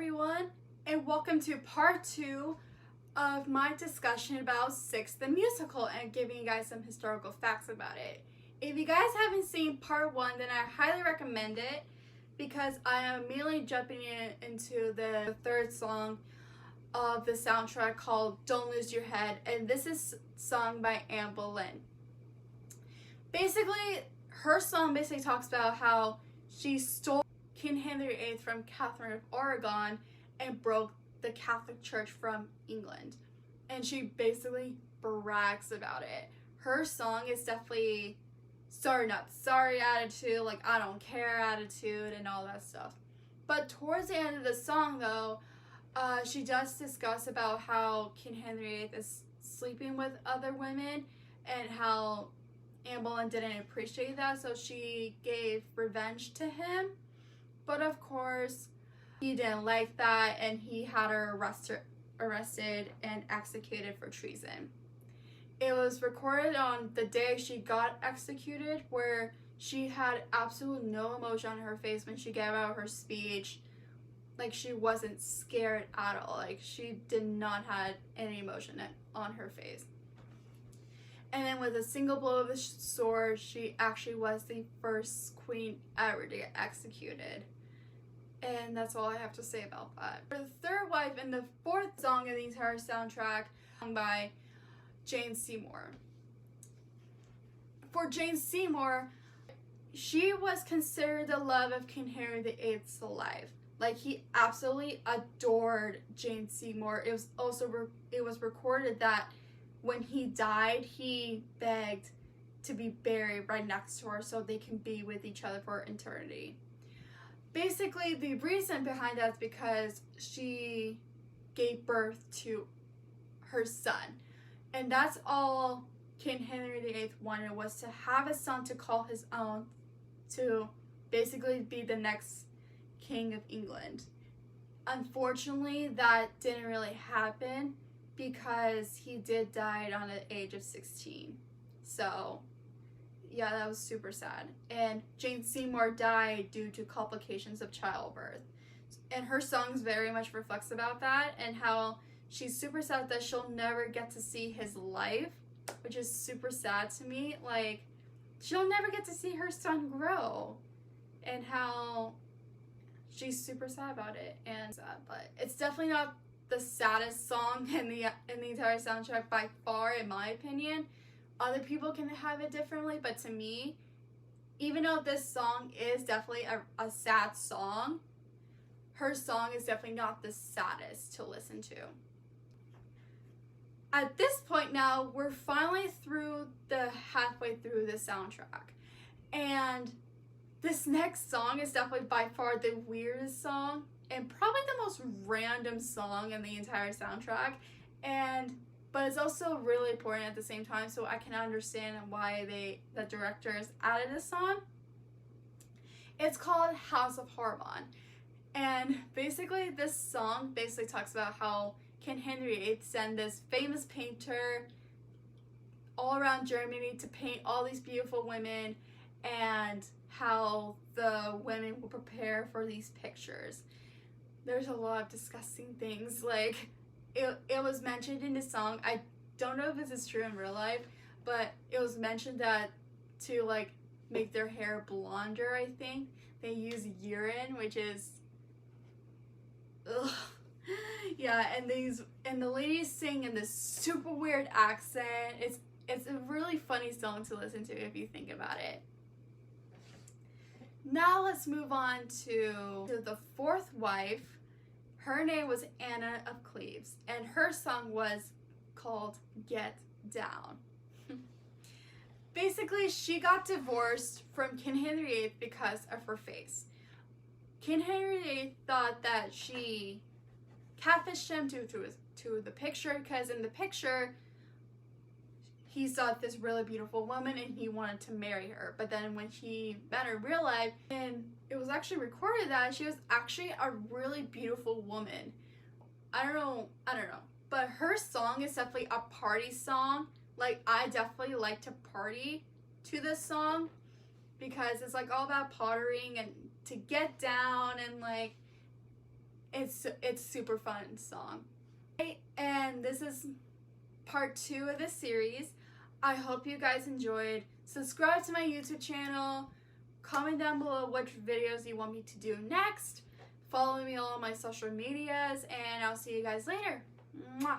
everyone, and welcome to part 2 of my discussion about Six the Musical and giving you guys some historical facts about it. If you guys haven't seen part 1, then I highly recommend it because I am immediately jumping into the third song of the soundtrack called Don't Lose Your Head, and this is sung by Anne Boleyn. Basically, her song talks about how she stole King Henry VIII from Catherine of Aragon and broke the Catholic Church from England. And she basically brags about it. Her song is definitely sorry not sorry attitude, like I don't care attitude and all that stuff. But towards the end of the song though, she does discuss about how King Henry VIII is sleeping with other women and how Anne Boleyn didn't appreciate that, so she gave revenge to him. But of course, he didn't like that and he had her arrested and executed for treason. It was recorded on the day she got executed where she had absolutely no emotion on her face when she gave out her speech. Like, she wasn't scared at all. Like, she did not have any emotion on her face. And then with a single blow of the sword, she actually was the first queen ever to get executed. And that's all I have to say about that. For the third wife and the fourth song in the entire soundtrack, sung by Jane Seymour. For Jane Seymour, she was considered the love of King Henry VIII's life. Like, he absolutely adored Jane Seymour. It was recorded that when he died, he begged to be buried right next to her so they can be with each other for eternity. Basically, the reason behind that is because she gave birth to her son. And that's all King Henry VIII wanted, was to have a son to call his own, to basically be the next king of England. Unfortunately, that didn't really happen because he did die on the age of 16. So yeah, that was super sad. And Jane Seymour died due to complications of childbirth. And her songs very much reflects about that and how she's super sad that she'll never get to see his life, which is super sad to me. Like, she'll never get to see her son grow and how she's super sad about it. And sad, but it's definitely not the saddest song in the entire soundtrack by far, in my opinion. Other people can have it differently, but to me, even though this song is definitely a sad song, her song is definitely not the saddest to listen to. At this point now, we're finally halfway through the soundtrack. And this next song is definitely by far the weirdest song and probably the most random song in the entire soundtrack. But it's also really important at the same time, so I can understand why the directors added this song. It's called House of Hormone. And basically this song talks about how King Henry VIII sent this famous painter all around Germany to paint all these beautiful women and how the women will prepare for these pictures. There's a lot of disgusting things, like it was mentioned in the song. I don't know if this is true in real life, but it was mentioned that to like make their hair blonder, I think they use urine, which is ugh. Yeah, and the ladies sing in this super weird accent. It's a really funny song to listen to if you think about it. Now let's move on to the fourth wife. Her name was Anna of Cleves, and her song was called Get Down. Basically, she got divorced from King Henry VIII because of her face. King Henry VIII thought that she catfished him to the picture, because in the picture, he saw this really beautiful woman and he wanted to marry her. But then when he met her in real life, and it was actually recorded that she was actually a really beautiful woman. I don't know. But her song is definitely a party song. Like, I definitely like to party to this song because it's like all about pottering and to get down, and like It's super fun song. And this is part 2 of this series. I hope you guys enjoyed. Subscribe to my YouTube channel. Comment down below which videos you want me to do next. Follow me on all my social medias, and I'll see you guys later. Mwah.